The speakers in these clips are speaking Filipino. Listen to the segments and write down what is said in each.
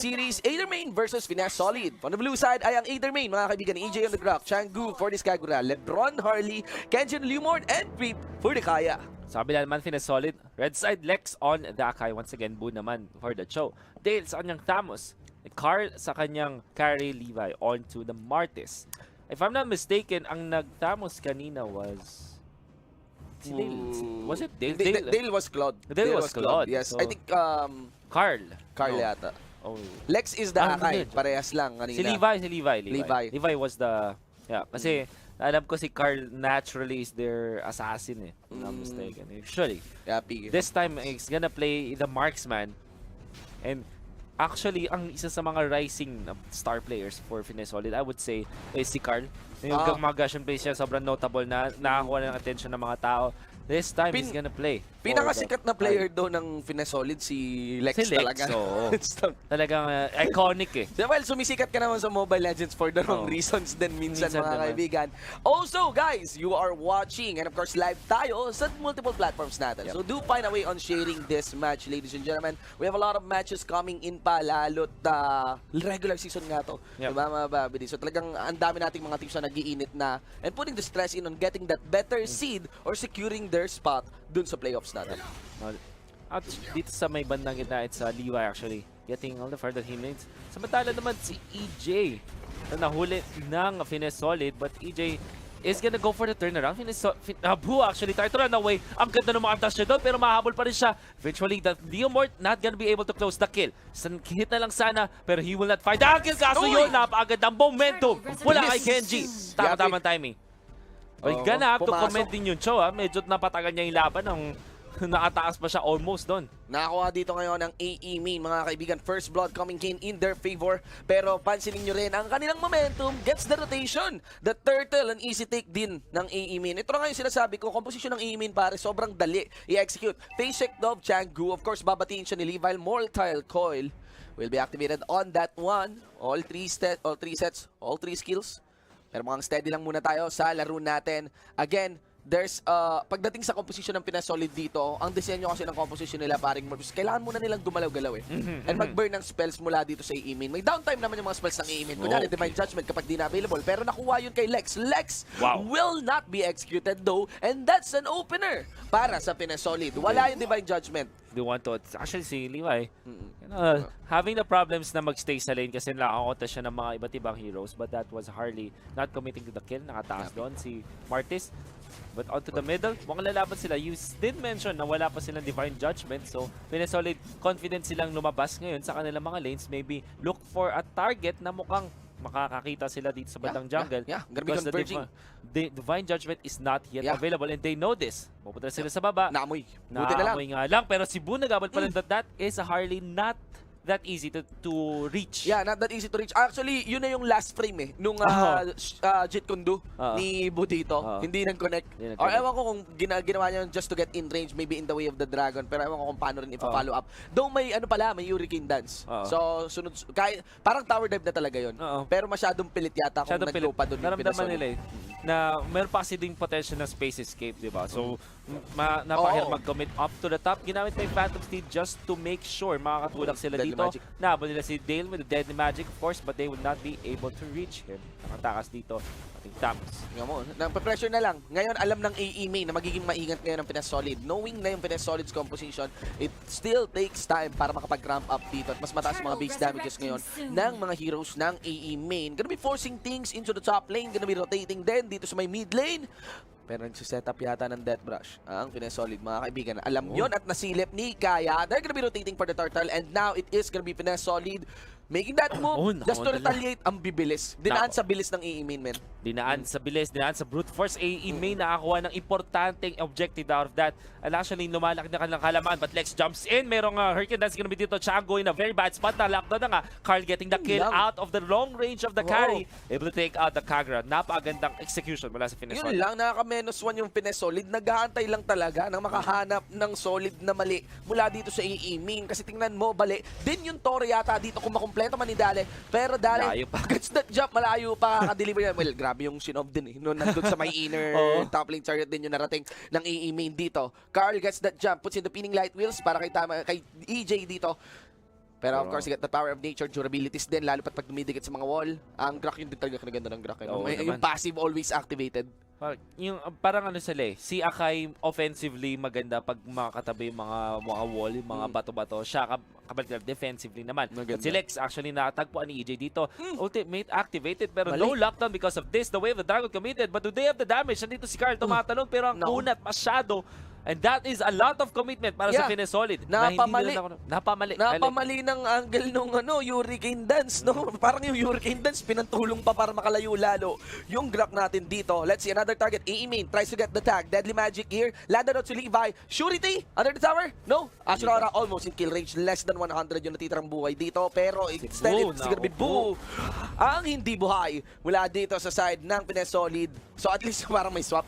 Series, Aether main versus Finesse Solid. On the blue side ay ang Aether main, mga kaibigan, EJ on the graph, Changgu for this Kagura, Lebron, Harley, Kenjin, Lumord, and Creep for the Kaya. Sabi naman, Finesse Solid. Red side, Lex on the Akai. Once again, Boo naman for the show. Dale sa kanyang Thamos. Carl sa kanyang carry, Levi on to the Martis. If I'm not mistaken, ang nag-Thamos kanina was... Si Dale. Was it Dale? Dale was Claude. Dale was Claude. Yes, So, I think Carl. Carl No. yata. Oh. Lex is the Akai, parehas lang kanina. Si Levi was the... Yeah, kasi alam ko si Carl naturally is their assassin eh. If I'm not mistaken. Usually. Yeah, This time, he's gonna play the marksman. And actually, ang isa sa mga rising star players for Finesse Solid, I would say, is si Carl. Yung mga Gushian plays siya, sobrang notable na nakakuha ng attention ng mga tao. This time, he's gonna play. Pinakasikat na player doon ng Finesse Solid, si Lex, talaga. Talagang iconic eh. Well, sumisikat ka naman sa Mobile Legends for the wrong reasons din minsan mga kaibigan. Also, guys, you are watching and of course live tayo sa multiple platforms natin. So do find a way on sharing this match, ladies and gentlemen. We have a lot of matches coming in pa, lalo't regular season nga to. Diba mga babidi? So talagang ang dami nating mga teams na nag-iinit na and putting the stress in on getting that better seed or securing their spot dun sa playoffs natin. At dito sa may bandang gitna, it's Levi actually getting all the further he needs. Samantala naman si EJ na nahuli ng Finesse Solid, but EJ is gonna go for the turnaround. Boo actually try to run away. Ang ganda ng mga antas niya doon, pero mahabol pa rin siya. Eventually, the Leomort not gonna be able to close the kill. Hit na lang sana, pero he will not find the kill. Kaso yun, napakagandang momentum mula kay Kenji. Tama-tamang timing. We're gonna have to comment din yung show, ha? Medyo napatagal niya yung laban ng nakataas pa siya almost doon. Nakakuha dito ngayon ng AE main, mga kaibigan. First blood coming in their favor. Pero pansinin nyo rin, ang kanilang momentum gets the rotation. The turtle, an easy take din ng AE main. Ito na ngayon sinasabi ko, composition ng AE main pare, sobrang dali i-execute. Face Dove, Changgu, of course, babatiin siya ni Levi. Mortal Coil will be activated on that one. All three sets, all three skills. Pero mukhang steady lang muna tayo sa laro natin. Again, there's pagdating sa composition ng Finesse Solid dito, ang disenyo kasi ng composition nila paring Morpheus, kailangan muna nilang gumalaw-galaw eh. And mag-burn ng spells mula dito sa AE main. May downtime naman yung mga spells ng AE main. Kunyari, Divine Judgment kapag di na available. Pero nakuha yun kay Lex. Lex will not be executed though, and that's an opener para sa Finesse Solid. Wala yung Divine Judgment. They want to, actually si Levi, having the problems na magstay sa lane kasi nakakota siya ng mga iba't ibang heroes, but that was Harley not committing to the kill. Nakataas doon si Martis. But onto the middle, mukhang lalaban sila. You did mention na wala pa silang Divine Judgment, so Finesse Solid confident silang lumabas ngayon sa kanilang mga lanes. Maybe look for a target na mukhang makakakita sila dito sa bandang jungle. Gonna be converging. The Divine Judgment is not yet available and they know this. Pupunta sila sa baba. Naamoy. Naamoy nga lang. Pero si Boo nagabal pa rin that is a Harley not that easy to reach. Yeah, not that easy to reach. Actually, yun na yung last frame eh. Nung Jet Kundu ni Bu dito. Hindi nag-connect. Or ewan ko kung ginawa niya just to get in range, maybe in the way of the dragon. Pero ewan ko kung paano rin ipa-follow up. Though may may Hurricane Dance. So, sunod, parang tower dive na talaga yun. Pero masyadong pilit yata kung nag-go pa doon. Naramdaman nila eh, na meron pa kasi ding potential na space escape, di ba? So, napakahirap mag-commit up to the top. Ginamit na yung Phantom Steed just to make sure makakatulak sila dito. Nahabol nila si Dale with the Deadly Magic, of course, but they would not be able to reach him. Nakatakas dito, ating Thamos. Nagpa-pressure na lang. Ngayon, alam ng AE main na magiging maingat ngayon ng Finesse Solid. Knowing na yung Finesse Solid's composition, it still takes time para makapag-ramp up dito. At mas mataas mga base damages ngayon ng mga heroes ng AE main. Gonna be forcing things into the top lane. Gonna be rotating din dito sa may mid lane. Pero nagsiset up yata ng Death Brush ang Finesse Solid, mga kaibigan. Alam yon at nasilip ni Kaya. They're gonna be rotating for the turtle and now it is gonna be Finesse Solid making that move just to retaliate. Ang bibilis. Dinaan sa bilis ng AE main, men. Dinaan sa bilis, dinaan sa brute force. AE main nakakuha ng importanteng objective out of that. And actually, lumalaki na kanilang kalaman. But Lex jumps in. Merong Hurricane Dance gonna be dito. Chango in a very bad spot. Nalockdown na nga. Carl getting the kill out of the long range of the carry. Able to take out the Kagura. Napakagandang execution mula sa Finesse Solid. Yun lang, nakaka--1 yung Finesse Solid. Nag-aantay lang talaga nang makahanap ng solid na mali mula dito sa AE main. Kasi tingnan mo, bali. Din yung Toro yata dito kung makumpleto man ni Dale. Pero Dale, gets that jump, malayo pa ka-deliver yan. Well, grabe yung Shinob din eh. Noon nandun sa may inner top lane chariot din yung narating ng AE main dito. Carl gets that jump, puts in the pinning light wheels para kay EJ dito. Pero of course, you get the power of nature, durabilities din, lalo pat pag dumidikit sa mga wall. Ang Grak yung talaga kinaganda ng Grak. Oo Yung naman. passive always activated. Parang ano sila eh, si Akai offensively maganda pag makakatabi yung mga wall, yung mga bato-bato. Siya kabalik defensively naman. But si Lex actually nakatagpuan ni EJ dito. Ultimate activated pero no lockdown because of this. The wave of the Dragon committed but do they have the damage? Nandito si Carl tumatalon pero ang kunat masyado. And that is a lot of commitment para sa Finesse Solid. Napamali ng angle nung Hurricane Dance, no? Parang yung Hurricane Dance, pinantulong pa para makalayo lalo yung Grak natin dito. Let's see, another target. AE main tries to get the tag. Deadly Magic here. Landed out to Levi. Surety under the tower? No. Ashura almost in kill range. Less than 100 yung natitirang buhay dito. Pero instead, it's gonna be Boo. Ang hindi buhay mula dito sa side ng Finesse Solid. So at least parang may swap.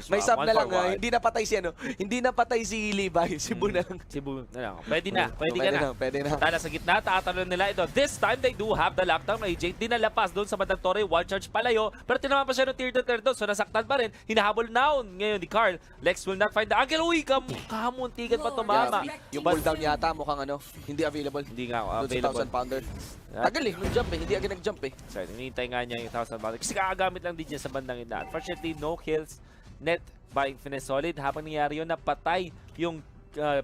May swap na lang. Hindi napatay si hindi napatay si Levi, si Bu na lang. Si Bu na lang. Pwede na, pwede ka na. Pwede na. Tala sa gitna, tatalon nila ito. This time, they do have the lockdown. AJ, dinalapas doon sa bandang Torre, one charge palayo. Pero tinaman pa siya ng tier 2 doon, so nasaktan pa rin. Hinahabol down ngayon ni Carl. Lex will not find the angle. Uy, kamuntigan pa tumama. Yung cooldown yata mukhang hindi available. Hindi nga available. 1,000 pounder. Tagal nag-jump hindi agad nag-jump Sorry, hinihintay nga niya yung 1,000 pounder. Kasi kakagamit lang din niya sa bandang ina. Unfortunately, no kills net by Finesse Solid. Habang nangyari yun, napatay yung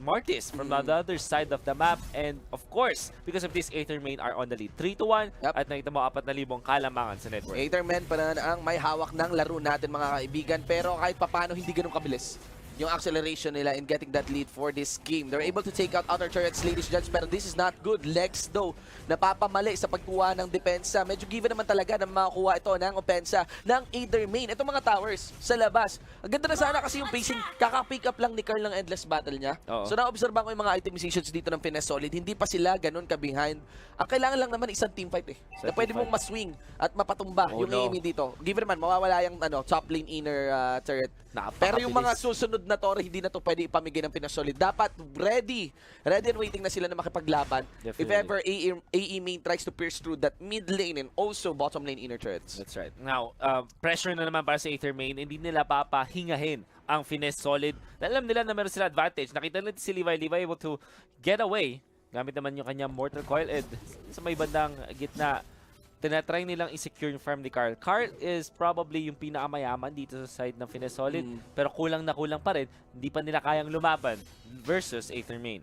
Mortis from the other side of the map. And of course, because of this, Aether main are on the lead. 3-1 at nakita mo 4,000 kalamangan sa network. Aether main pa na ang may hawak ng laro natin mga kaibigan. Pero kahit papano hindi ganun kabilis yung acceleration nila in getting that lead for this game. They're able to take out other turrets, ladies and gents, pero this is not good. Lex though, napapamali sa pagkuha ng depensa. Medyo given naman talaga na makakuha ito ng opensa ng Aether main. Itong mga towers sa labas. Ang ganda na sana kasi yung pacing, kaka-pick up lang ni Carl ng endless battle niya. So na-observe ko yung mga itemizations dito ng Finesse Solid. Hindi pa sila ganun ka-behind. Ang kailangan lang naman isang teamfight na pwede mong maswing at mapatumba yung aiming dito. Given naman, mawawala yung top lane inner turret. Pero yung mga susunod na Torre, hindi na to pwede ipamigay ng Finesse Solid. Dapat ready and waiting na sila na makipaglaban. If ever AE main tries to pierce through that mid lane and also bottom lane inner turrets. That's right. Now, pressure na naman para sa Aether main. Hindi nila papahingahin ang Finesse Solid. Alam nila na meron sila advantage. Nakita nila si Levi able to get away. Gamit naman yung kanyang Mortal Coil and sa may bandang gitna, tinatry nilang i-secure yung farm ni Carl. Carl is probably yung pinakamayaman dito sa side ng Finesse Solid. Pero kulang na kulang pa rin. Hindi pa nila kayang lumaban versus Aether main.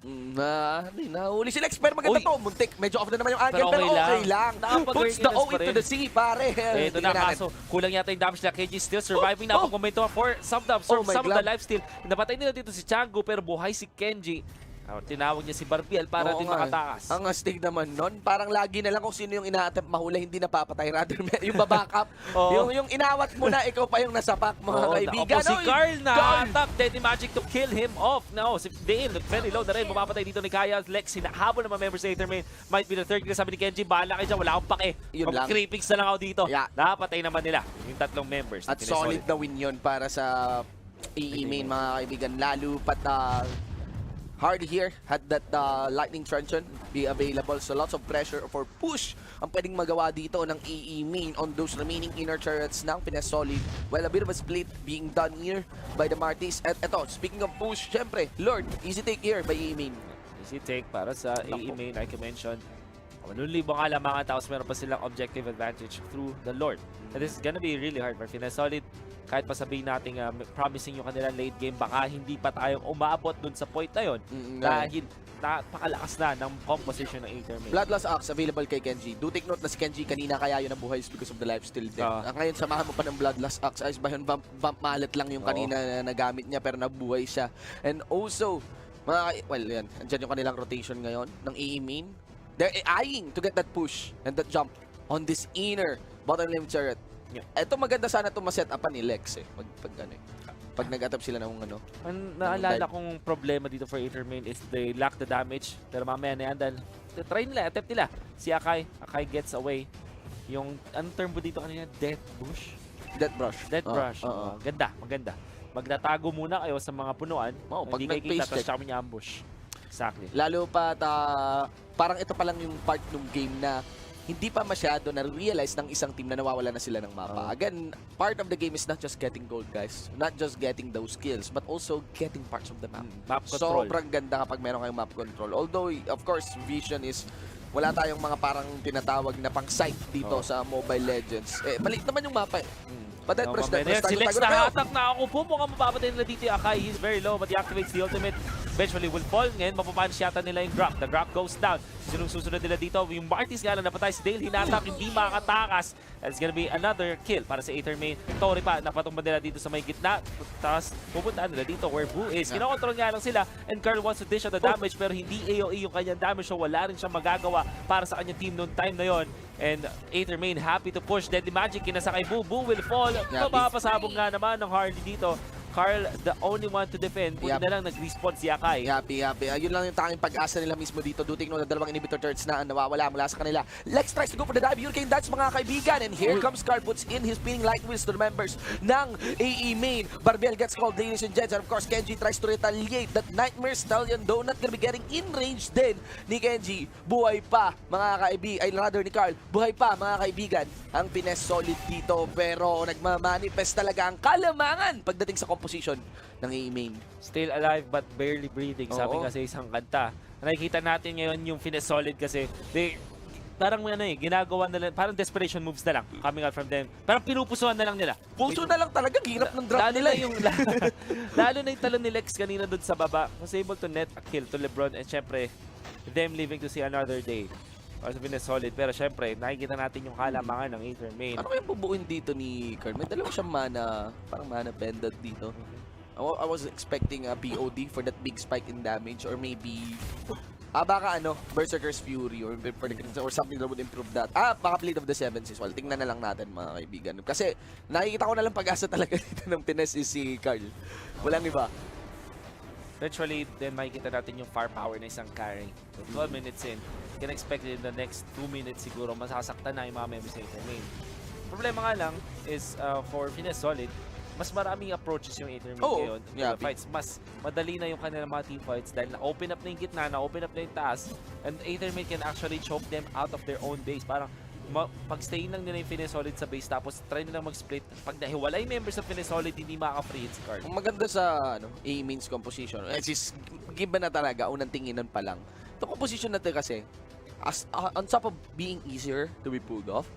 Nahuli si Lex. Pero maganda to. Muntik. Medyo off na naman yung angle. Pero okay lang. Puts the O into the sea, pare. Ito na kaso. Kulang yata yung damage nila. KG still surviving. Napag-komento for some of the lifesteal. Napatay nila dito si Changu pero buhay si Kenji. Tinawag niya si Barbiel para din makatakas. Ang astig naman nun, parang lagi na lang kung sino yung ina-attempt mahula, hindi napapatay. Rather, yung babackup. Yung inawat mo na, ikaw pa yung nasapak, mga kaibigan. Si Carl na attack. Deadly Magic to kill him off. No, si Dale, very low na rin. Bumapatay dito ni Kaya. Lex, hinahabol ng mga members sa Aether main. Might be the third kill. Sabi ni Kenji, bahala kayo dyan. Wala akong pake. Mag-creepings na lang ako dito. Napatay naman nila yung tatlong members. At solid na win yun para sa AE main, mga kaibigan. Lalo pat hard here, had that lightning truncheon be available. So lots of pressure for push ang pwedeng magawa dito ng AE main on those remaining inner turrets ng Finesse Solid. Well, a bit of a split being done here by the Martis. At eto, speaking of push, syempre, Lord, easy take here by AE main. Easy take para sa AE main, like I mentioned. Manunlibong alamangan tapos meron pa silang objective advantage through the Lord. And this is gonna be really hard for Finesse Solid. Kahit pa sabihin natin promising yung kanilang late game, baka hindi pa tayong umabot dun sa point na yun dahil napakalakas na ng composition ng Aether main. Bloodlust Axe available kay Kenji. Do take note na si Kenji kanina kaya yun nabuhay because of the lifesteal din. Ngayon samahan mo pa ng Bloodlust Axe. Ayos ba yun? Bump mallet lang yung kanina na nagamit niya pero nabuhay siya. And also, yan, andyan yung kanilang rotation ngayon ng AE main. They're eyeing to get that push and that jump on this inner bottom lane turret. Ito maganda sana ito ma-set-upan ni Lex pag nag-attempt sila ng Ang naalala kong problema dito for Aether main is they lack the damage. Pero mamaya na yan dahil try nila, attempt nila. Si Akai gets away. Yung, anong term mo dito kanina? Death Brush? Death Brush. Maganda. Magtatago muna kayo sa mga punuan. Pag hindi kayo kita, tapos siya ambush. Exactly. Lalo pa parang ito pa lang yung part ng game na hindi pa masyado na-realize ng isang team na nawawala na sila ng mapa. Again, part of the game is not just getting gold, guys. Not just getting those kills, but also getting parts of the map. Map control. Sobrang ganda kapag meron kayong map control. Although, of course, vision is wala tayong mga parang tinatawag na pang-sight dito sa Mobile Legends. Maliit naman yung mapa eh. But that press, Si Lex nakahatak na ako po. Mukhang mapapatay nila dito yung Akai. He's very low, but he activates the ultimate. Eventually will fall. Ngayon, mapapunish yata nila yung drop. The drop goes down. Susunod nila dito. Yung Martis nga lang napatay si Dale. Hinatak, hindi makatakas. It's gonna be another kill para sa Aether main. Tori pa, napatumba nila dito sa may gitna. Tapos pupuntaan nila dito where Boo is. Kinokontrol nga lang sila. And Carl wants to dish out the damage, pero hindi AOE yung kanyang damage. So wala rin siyang magagawa para sa kanyang team noong time na yon. And Aether main happy to push. Deadly Magic kinasakay Boo. Boo will fall. Mapapasabog nga naman ng Harley dito. Carl, the only one to defend. Buti na lang nag-respawn si Akai. Happy. Yun lang yung tanging pag-asa nila mismo dito. Duting no, na dalawang inhibitor turrets na nawawala mula sa kanila. Lex tries to go for the dive. Hurricane dance mga kaibigan. And here comes Carl. Puts in his spinning light wheels to the members ng AE main. Barbell gets called, ladies and gents. And of course, Kenji tries to retaliate. That Nightmare Stallion though not gonna be getting in range din ni Kenji. Buhay pa mga kaibigan. Ay, rather ni Carl. Buhay pa mga kaibigan. Ang Finesse solid dito. Pero nagmamanifest talaga ang kalamangan pagdating sa composition ng AE main. Still alive but barely breathing. Sabi Oo. kasi isang kanta. Nakikita natin ngayon yung Finesse solid kasi parang ginagawa nila, parang desperation moves na lang coming out from them. Parang pinupusuan na lang nila. Puso na lang talaga, hirap ng drop nila. Lalo na yung talon ni Lex kanina doon sa baba. Was able to net a kill to LeBron and syempre, them living to see another day. Kasi Finesse solid. Pero syempre, nakikita natin yung kalamangan ng Aether main. Ano kayang bubuin dito ni Carl? May dalawa siyang mana, parang mana pendant dito. I was expecting a BOD for that big spike in damage or maybe baka Berserker's Fury or something that would improve that. Baka Blade of the Seven Seas. Well, tingnan na lang natin mga kaibigan. Kasi nakikita ko na lang pag-asa talaga dito ng Finesse is si Carl. Walang iba. Eventually, then makikita natin yung firepower na isang carry. So 12 minutes in, you can expect in the next 2 minutes siguro masasaktan na yung mga members ng Aether main. Problema nga lang is for Finesse solid, mas maraming approaches yung Aether main ngayon. Yeah, Fights, mas madali na yung kanilang mga team fights dahil na-open up na yung gitna, na-open up na yung taas, and Aether main can actually choke them out of their own base. Parang pag-stay lang nila yung Finesse solid sa base tapos try nilang mag-split. Pag nahiwala yung members ng Finesse solid, hindi makaka-free hit si Carl. Ang maganda sa AE main's composition, is given na talaga, unang tinginan pa lang. Itong composition na ito kasi, on top of being easier to be pulled off,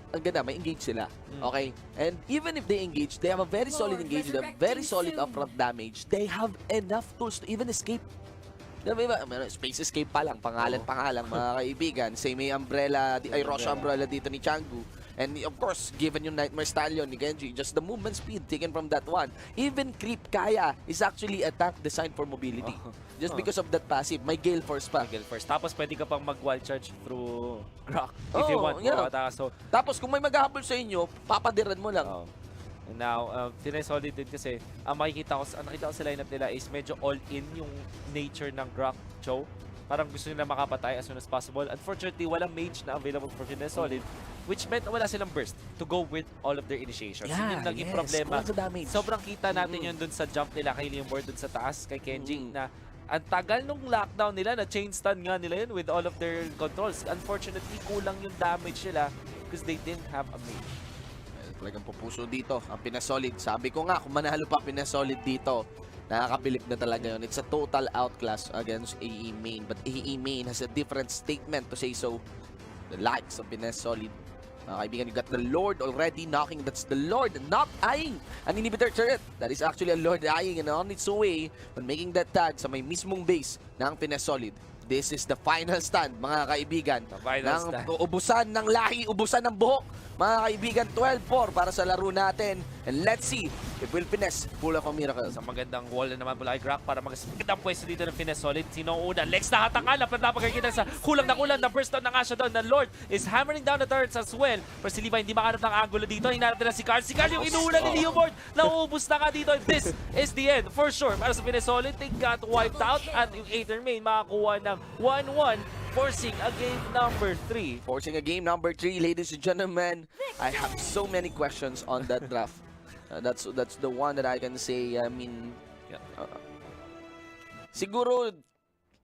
ang ganda, may engage sila. Okay? And even if they engage, they have a very solid engage, they have very solid upfront damage. They have enough tools to even escape. Diba? Space escape pa lang, pangalan mga kaibigan. Same may umbrella, ay Rosh umbrella dito ni Changu. And of course, given yung Nightmare Stallion ni Genji, just the movement speed taken from that one. Even Creep Kaya is actually a tank designed for mobility. Just because of that passive. May Gale Force pa. Gale Force. Tapos pwede ka pang mag-wild charge through Rock if you want. Yeah. So, tapos kung may maghahabol sa inyo, papadiran mo lang. And now, Finesse solid din kasi, nakita ko sa lineup nila is medyo all-in yung nature ng Grok Cho. Parang gusto nila makapatay as soon as possible. Unfortunately, walang Mage na available for Finesse solid, which meant wala silang burst to go with all of their initiations. Yeah, yun naging problema. Sobrang kita natin yun dun sa jump nila kay Leon Ward dun sa taas, kay Kenji, na ang tagal nung lockdown nila, na chain stun nga nila yun with all of their controls. Unfortunately, kulang yung damage nila because they didn't have a Mage. Talagang pupuso dito ang Finesse solid. Sabi ko nga, kung manalo pa Finesse solid dito, nakakabilib na talaga yun. It's a total outclass against AE main. But AE main has a different statement to say so. The likes of Finesse solid. Mga kaibigan, you got the Lord already knocking. That's the Lord not eyeing an inhibitor turret. That is actually a Lord eyeing and on its way when making that tag sa may mismong base ng Finesse solid. This is the final stand, mga kaibigan. Ubusan ng lahi, ubusan ng buhok. Mga kaibigan, 12-4 para sa laro natin. And let's see if will Finesse pull off a miracle. Sa magandang wall na naman mula kay Grok para magandang pwesto dito ng Finesse solid. Sino ang una? Lex na hatakal. Napagkakita sa kulang na burst down na nga siya doon. The Lord is hammering down the turrets as well. Pero si Levi hindi makanap ng angulo dito. Hinarap nila si Carl. Si Carl yung inuulan ni Leo Ward. Nauubos na nga dito. This is the end for sure. Para sa Finesse solid, they got wiped out. At yung Aether main makakuha ng 1-1. Forcing a game number 3. Forcing a game number 3, ladies and gentlemen. I have so many questions on that draft. That's the one that I can say. I mean, siguro